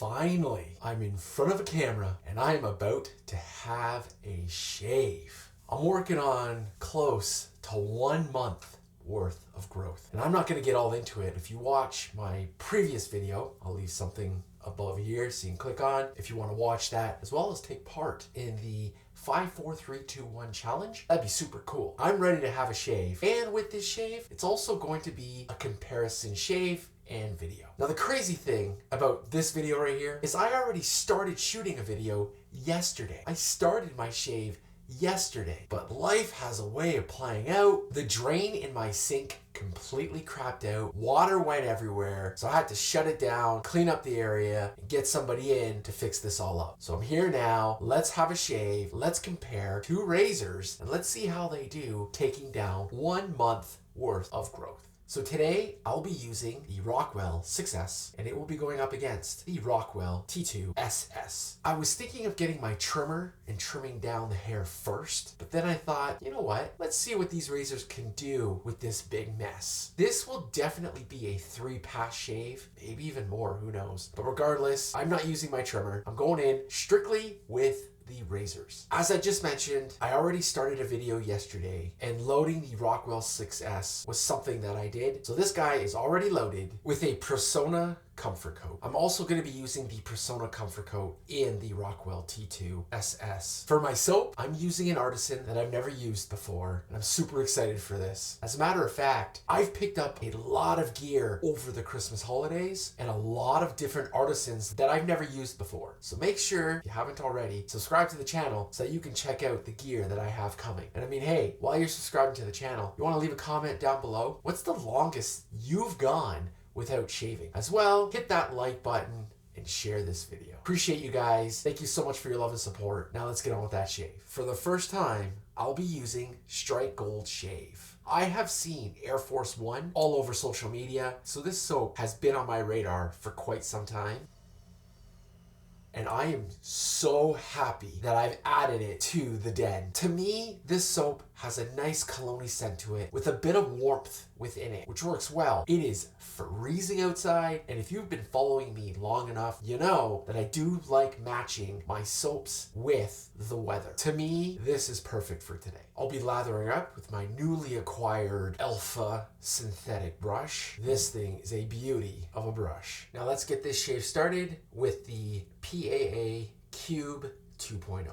Finally, I'm in front of a camera and I am about to have a shave. I'm working on close to 1 month worth of growth. And I'm not going to get all into it. If you watch my previous video, I'll leave something above here so you can click on if you want to watch that, as well as take part in the 5, 4, 3, 2, 1 challenge. That'd be super cool. I'm ready to have a shave. And with this shave, it's also going to be a comparison shave and video. Now the crazy thing about this video right here is I already started shooting a video yesterday. I started my shave yesterday, but life has a way of playing out. The drain in my sink completely crapped out. Water went everywhere, so I had to shut it down, clean up the area, and get somebody in to fix this all up. So I'm here now. Let's have a shave. Let's compare two razors and let's see how they do taking down 1 month worth of growth. So today I'll be using the Rockwell 6S and it will be going up against the Rockwell T2 SS. I was thinking of getting my trimmer and trimming down the hair first, but then I thought, you know what? Let's see what these razors can do with this big mess. This will definitely be a 3-pass shave, maybe even more, who knows? But regardless, I'm not using my trimmer. I'm going in strictly with the razors. As I just mentioned, I already started a video yesterday and loading the Rockwell 6S was something that I did. So this guy is already loaded with a Persona comfort coat. I'm also going to be using the Persona comfort coat in the Rockwell T2 SS. For my soap, I'm using an Artisan that I've never used before, and I'm super excited for this. As a matter of fact, I've picked up a lot of gear over the Christmas holidays and a lot of different Artisans that I've never used before. So make sure, if you haven't already, subscribe to the channel so that you can check out the gear that I have coming. And I mean, hey, while you're subscribing to the channel, you want to leave a comment down below? What's the longest you've gone without shaving? As well, hit that like button and share this video. Appreciate you guys. Thank you so much for your love and support. Now let's get on with that shave. For the first time, I'll be using Strike Gold Shave. I have seen Air Force One all over social media, so this soap has been on my radar for quite some time. And I am so happy that I've added it to the den. To me, this soap has a nice cologny scent to it with a bit of warmth within it, which works well. It is freezing outside, and if you've been following me long enough, you know that I do like matching my soaps with the weather. To me, this is perfect for today. I'll be lathering up with my newly acquired Alpha synthetic brush. This thing is a beauty of a brush. Now let's get this shave started with the PAA Cube 2.0.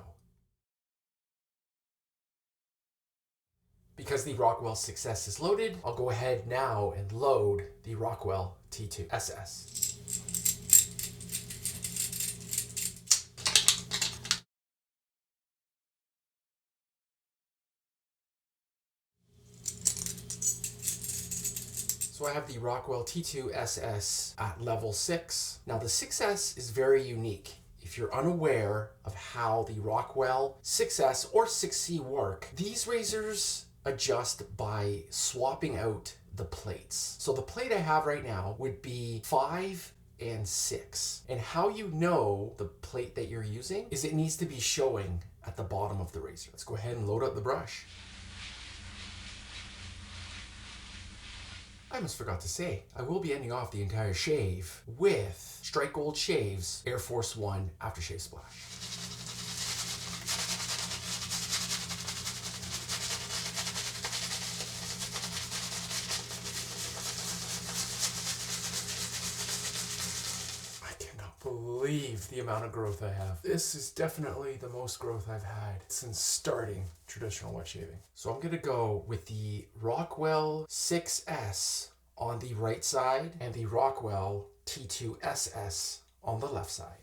Because the Rockwell 6S is loaded, I'll go ahead now and load the Rockwell T2 SS. So I have the Rockwell T2 SS at level 6. Now the 6S is very unique. If you're unaware of how the Rockwell 6S or 6C work, these razors adjust by swapping out the plates. So the plate I have right now would be 5 and 6. And how you know the plate that you're using is it needs to be showing at the bottom of the razor. Let's go ahead and load up the brush. I almost forgot to say, I will be ending off the entire shave with Strike Gold Shave's Air Force One aftershave splash. Believe the amount of growth I have. This is definitely the most growth I've had since starting traditional wet shaving. So I'm gonna go with the Rockwell 6S on the right side and the Rockwell T2 SS on the left side.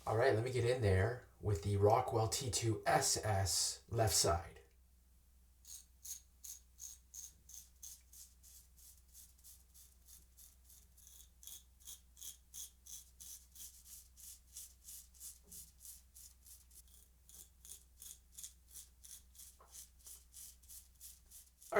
All right, let me get in there with the Rockwell T2 SS left side.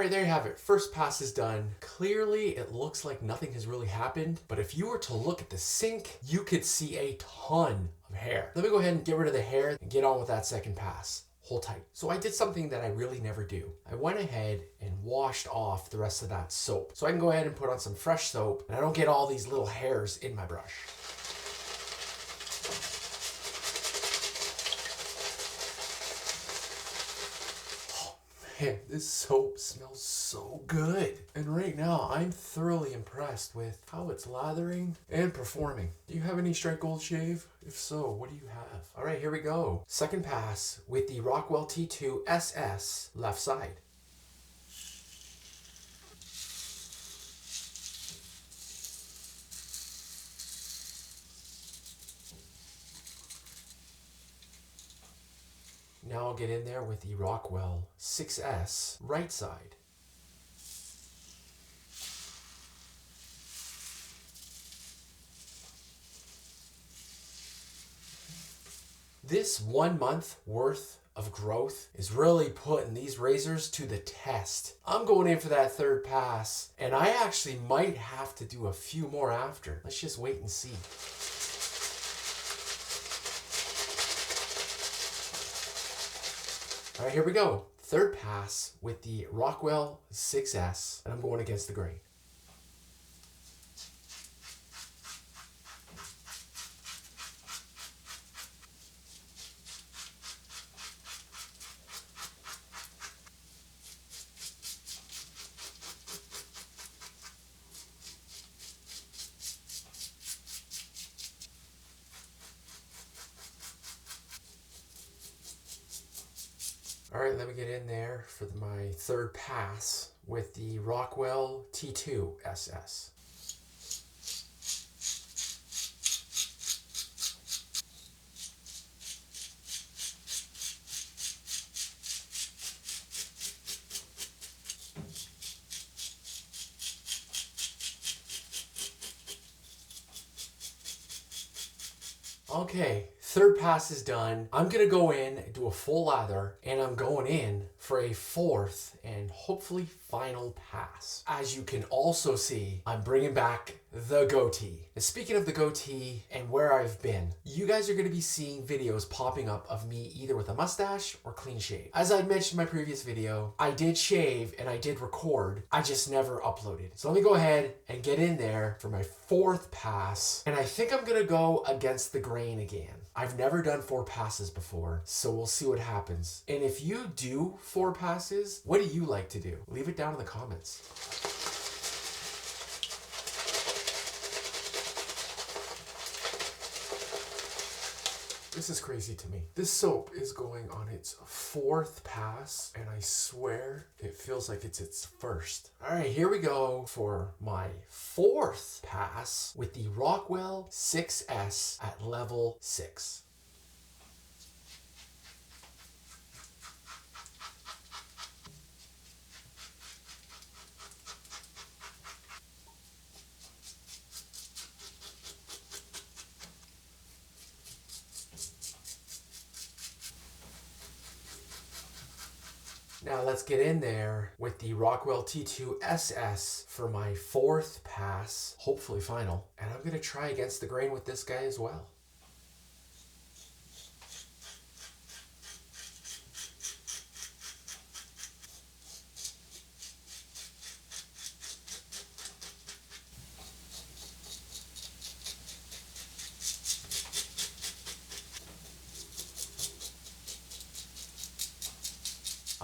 right, there you have it. First pass is done. Clearly, it looks like nothing has really happened, but if you were to look at the sink, you could see a ton of hair. Let me go ahead and get rid of the hair and get on with that second pass. Hold tight. So I did something that I really never do. I went ahead and washed off the rest of that soap. So I can go ahead and put on some fresh soap and I don't get all these little hairs in my brush. Man, this soap smells so good. And right now, I'm thoroughly impressed with how it's lathering and performing. Do you have any straight gold shave? If so, what do you have? All right, here we go. Second pass with the Rockwell T2 SS left side. Now I'll get in there with the Rockwell 6S right side. This 1 month worth of growth is really putting these razors to the test. I'm going in for that third pass, and I actually might have to do a few more after. Let's just wait and see. All right, here we go. Third pass with the Rockwell 6S, and I'm going against the grain. All right, let me get in there for my third pass with the Rockwell T2 SS. Okay, third pass is done. I'm gonna go in, do a full lather, and I'm going in for a fourth and hopefully final pass. As you can also see, I'm bringing back the goatee. And speaking of the goatee and where I've been, you guys are gonna be seeing videos popping up of me either with a mustache or clean shave. As I mentioned in my previous video, I did shave and I did record, I just never uploaded. So let me go ahead and get in there for my fourth pass, and I think I'm gonna go against the grain again. I've never done 4 passes before, so we'll see what happens. And if you do 4 passes, what do you like to do? Leave it down in the comments. This is crazy to me. This soap is going on its 4th pass, and I swear it feels like it's its first. All right, here we go for my 4th pass with the Rockwell 6S at level 6. Now let's get in there with the Rockwell T2 SS for my 4th pass, hopefully final. And I'm gonna try against the grain with this guy as well.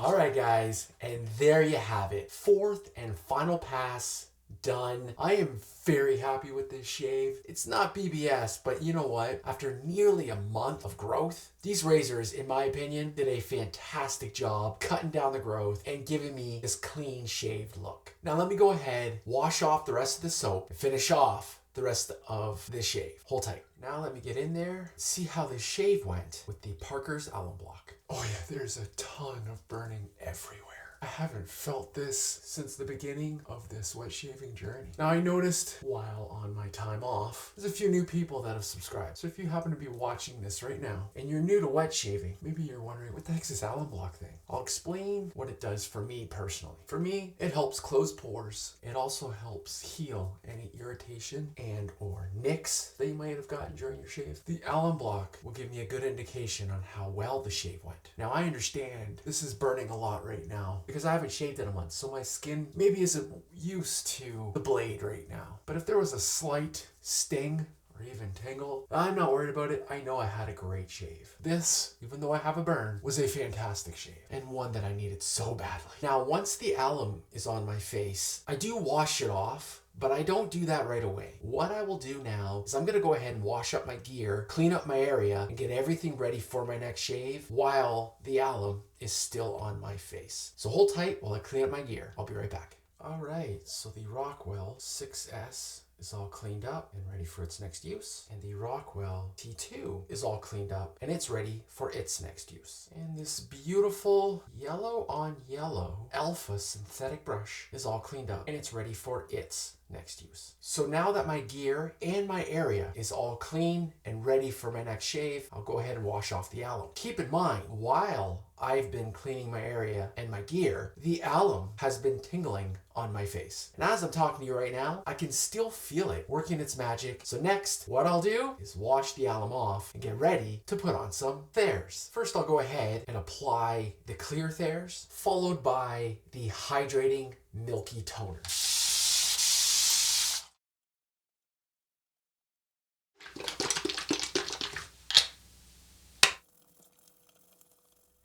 All right, guys, and there you have it. 4th and final pass done. I am very happy with this shave. It's not BBS, but you know what? After nearly a month of growth, these razors, in my opinion, did a fantastic job cutting down the growth and giving me this clean shaved look. Now let me go ahead, wash off the rest of the soap, and finish off the rest of this shave. Hold tight. Now let me get in there, see how this shave went with the Parker's Alum Block. Oh yeah, there's a ton of burning everywhere. I haven't felt this since the beginning of this wet shaving journey. Now I noticed while on my time off, there's a few new people that have subscribed. So if you happen to be watching this right now and you're new to wet shaving, maybe you're wondering what the heck's this alum block thing? I'll explain what it does for me personally. For me, it helps close pores. It also helps heal any irritation and or nicks that you might have gotten during your shave. The alum block will give me a good indication on how well the shave went. Now I understand this is burning a lot right now because I haven't shaved in a month, so my skin maybe isn't used to the blade right now. But if there was a slight sting or even tingle, I'm not worried about it. I know I had a great shave. This, even though I have a burn, was a fantastic shave and one that I needed so badly. Now, once the alum is on my face, I do wash it off, but I don't do that right away. What I will do now is I'm gonna go ahead and wash up my gear, clean up my area, and get everything ready for my next shave while the alum is still on my face. So hold tight while I clean up my gear. I'll be right back. All right, so the Rockwell 6S is all cleaned up and ready for its next use. And the Rockwell T2 is all cleaned up and it's ready for its next use. And this beautiful yellow on yellow alpha synthetic brush is all cleaned up and it's ready for its next use. So now that my gear and my area is all clean and ready for my next shave, I'll go ahead and wash off the alum. Keep in mind, while I've been cleaning my area and my gear, the alum has been tingling on my face. And as I'm talking to you right now, I can still feel it working its magic. So next, what I'll do is wash the alum off and get ready to put on some Thayers. First, I'll go ahead and apply the clear Thayers, followed by the hydrating milky toner.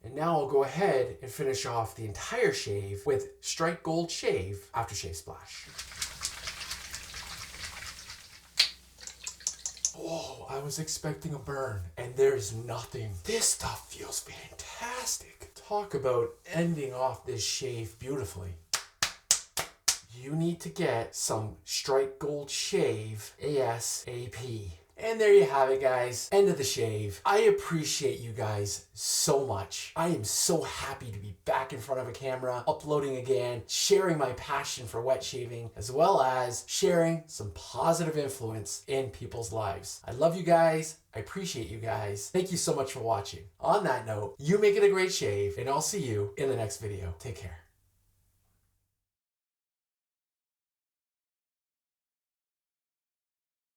And now I'll go ahead and finish off the entire shave with Strike Gold Shave Aftershave Splash. Oh, I was expecting a burn and there's nothing. This stuff feels fantastic. Talk about ending off this shave beautifully. You need to get some Strike Gold Shave ASAP. And there you have it, guys. End of the shave. I appreciate you guys so much. I am so happy to be back in front of a camera, uploading again, sharing my passion for wet shaving, as well as sharing some positive influence in people's lives. I love you guys. I appreciate you guys. Thank you so much for watching. On that note, you make it a great shave, and I'll see you in the next video. Take care.